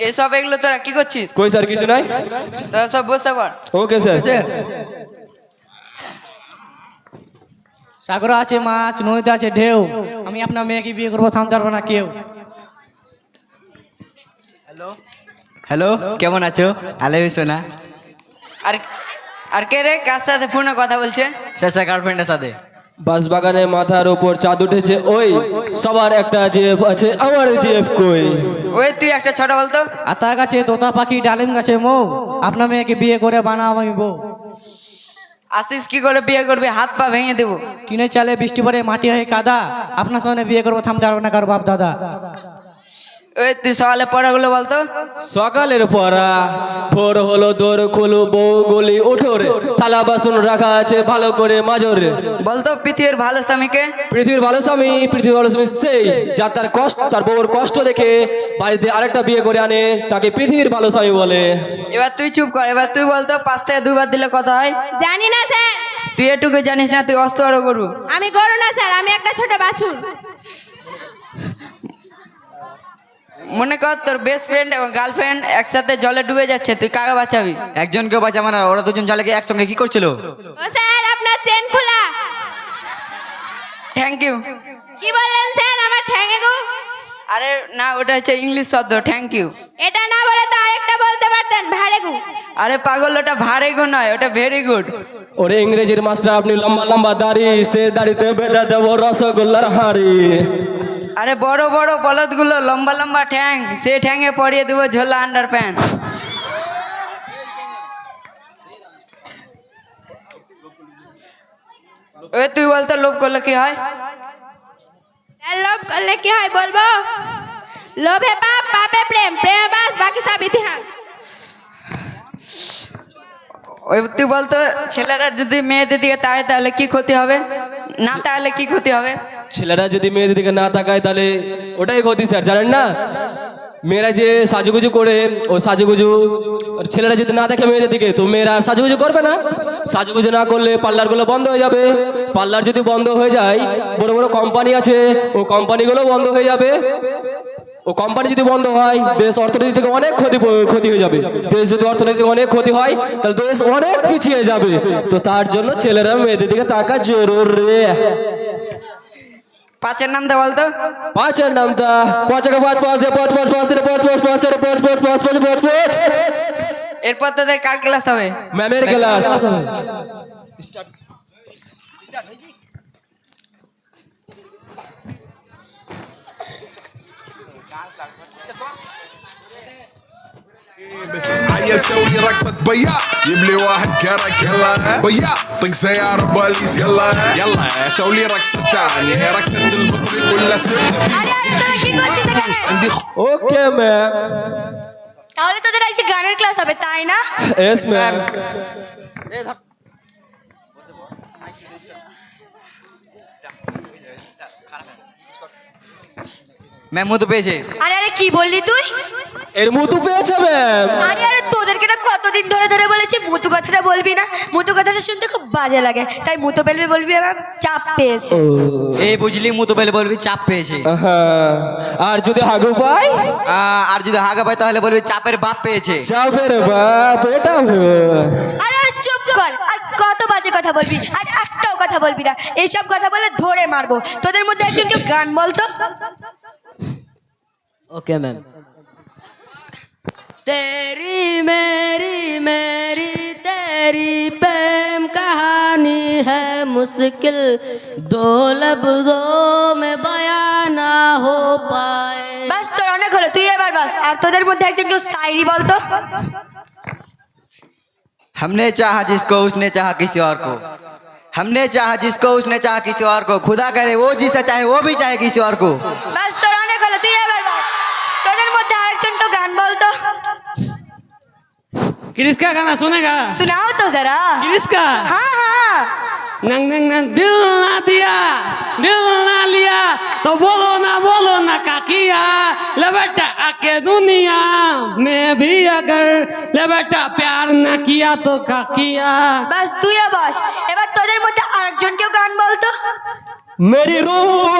এসব এগুলো তোরা কি করছিস? কই স্যার কিছু নাই। তোরা সব বসে পড়। Okay sir. সাগর আছে মাছ, নদীতে আছে ঢেউ, আমি আপনার মেয়েকে বিয়ে করবো, থামতে পারবো না কেউ। হ্যালো, কেমন আছো? আলাই সোনা। আর আর কে রে, কার সাথে ফোনে কথা বলছে? শেষা গার্লফ্রেন্ডের সাথে। বাঁশবাগানে মাথার উপর চাঁদ উঠেছে, ওই সবার একটা জিএফ আছে, আমার জিএফ কই? ওই তুই একটা ছোট বলতো। আতা গাছে তোতা পাখি, ডালিম গাছে মৌ, আপনার মেয়েকে বিয়ে করে বানাবো আমি বউ। আসিস কি করে বিয়ে করবি? হাত পা ভেঙে দেবো। টিনের চালে বৃষ্টি পরে মাটি হয়ে কাদা, আপনার সঙ্গে বিয়ে করবো, থামতে পারবো না কারো বাপ দাদা। ওই তুই সকালে পড়াগুলো বলতো। সকালের পড়া, ভোর হলো দৌড় খুলো বউ গলি উঠোরে, থালা বাসন রাখা আছে ভালো করে মাজরে। বলতো পৃথিবীর ভালো স্বামীকে। পৃথিবীর ভালো স্বামী সেই যা তার কষ্ট, তার বউর কষ্ট দেখে বাড়িতে আরেকটা বিয়ে করে আনে, তাকে পৃথিবীর ভালো স্বামী বলে। এবার তুই চুপ কর, এবার তুই বলতো 5 থেকে 2 বার দিলে কথা হয়? জানি না স্যার। তুই এটুকু জানিস না, তুই অস্ত বড় গরু। আমি গরু না স্যার, আমি একটা ছোট বাছুর। মনে কর তোর বেস্ট ফ্রেন্ড এবং গার্লফ্রেন্ড একসাথে জলে ডুবে যাচ্ছে, তুই কাকে বাঁচাবি? একজনকেও বাঁচাবে না, ওরা দুজন জলে গিয়ে একসঙ্গে কি করছিল? ও স্যার, আপনার চেন খোলা। Thank you. কি বললেন স্যার? আমার ঠ্যাঙে গো। আরে না, ওটা হচ্ছে ইংলিশ শব্দ, থ্যাংক ইউ। এটা না বলে তো আরেকটা বলতে পারতেন, ভাড়ে গু। আরে পাগল, ওটা ভারে গো নয়, ওটা ভেরি গুড। ওরে ইংরেজির মাস্টার, আপনি লম্বা লম্বা দাড়ি, সে দাড়িতে বেঁধে দেবো রসগোল্লার হাঁড়ি। আরে বড় বড় বলদগুলো লম্বা লম্বা ঠ্যাং, সে ঠ্যাঙে পরিয়ে দেবো ঝোলা আন্ডার প্যান্ট। ওই তুই বলতো লোভ করলে কি হয়? স্যার, লোভ করলে কি হয় বলবো? লোভে পাপ, পাপে প্রেম, প্রেমে বাস, বাকি সব ইতিহাস। ওই তুই বলতো ছেলেরা যদি মেয়েদের দিকে তাকায় তাহলে কি ক্ষতি হবে, না তাহলে কি ক্ষতি হবে? ছেলেরা যদি মেয়েদের দিকে না তাকায় তাহলে ওটাই ক্ষতি স্যার, জানেন না? মেয়েরা যে সাজুগুজু করে, ও সাজুগুজু ছেলেরা যদি না দেখে মেয়েদের দিকে, তো মেয়েরা আর সাজুগুজু করবে না। সাজুগুজু না করলে পার্লারগুলো বন্ধ হয়ে যাবে। পার্লার যদি বন্ধ হয়ে যায়, বড় বড় কোম্পানি আছে, ও কোম্পানিগুলো বন্ধ হয়ে যাবে। ও কোম্পানি যদি বন্ধ হয়, দেশ অর্থনীতি থেকে অনেক ক্ষতি হয়ে যাবে। দেশ যদি অর্থনীতি থেকে অনেক ক্ষতি হয়, তাহলে দেশ অনেক পিছিয়ে যাবে। তো তার জন্য ছেলেরা মেয়েদের দিকে তাকা জরুরি। 5-এর নামটা বলতো। 5-এর নামটা 5 5 5 দিয়ে 5 5 5 দিয়ে 5 5 5 4 5 5 5 5 5 5। এরপর তোদের কার ক্লাস হবে? ম্যামের ক্লাস। عيل سوي رقصة بياع، يبلي واحد كرك يلا بياع، طق سيارة بوليس يلا يلا سوي رقصة ثانية، رقصة البطريق ولا سبت আরে আরে, তোরা কি করছিস এখানে? عندي ওকে ম্যাম। তাহলে তোদের আজকে গানের ক্লাস হবে, তাই না? Yes ma'am. ম্যাম মতো পেয়েছে। আরে আরে, কি বললি তুই? এর মুতু পেয়েছে ম্যাম। আরে আরে, তোদেরকে না কতদিন ধরে ধরে বলেছি মুতু কথাটা বলবি না। মুতু কথাটা শুনতে খুব বাজে লাগে, তাই মুতু পেলবি বলবি, আমার চাপ পেয়েছে। এই বুঝলি, মতো পেলে বলবি চাপ পেয়েছে। হ্যাঁ, আর যদি হাগু পাই, আর যদি হাগা পাই তাহলে বলবি চাপের বাপ পেয়েছে। চাপের বাপ এটা। আরে আরে, চুপ কর। আর কত বাজে কথা বলবি, আর একটাও কথা বলবি না। এইসব কথা বলে ধরে মারবো। তোদের মধ্যে একজন কেউ গান বলতো। Okay ma'am. तेरी मेरी मेरी तेरी प्रेम कहानी है मुश्किल, दो लफ्जों में बयां ना हो पाए। বাস, তোর অনেক হলো, তুই এবার বাস। আর তোদের মধ্যে একজন কেউ শায়রি বলতো। हमने चाहा जिसको उसने चाहा किसी और को, हमने चाहा जिसको उसने चाहा किसी और को, खुदा करे वो जिसे चाहे वो भी चाहे किसी और को। বাস, তোর অনেক হলো, তুই এবার বাস। তোদের মধ্যে আরেকজন কেউ গান বলতো। किसका गाना सुनेगा? सुनाओ तो जरा। किसका? हाँ हाँ। नंग नंग नंग दिल ना दिया, दिल ना लिया, तो बोलो ना का किया। ले बेटा आके दुनिया में भी अगर ले बेटा प्यार ना किया तो का किया। বাস, তুইও বস। এবার তোদের মধ্যে আরেকজন কেউ গান বলতো। मेरी रूह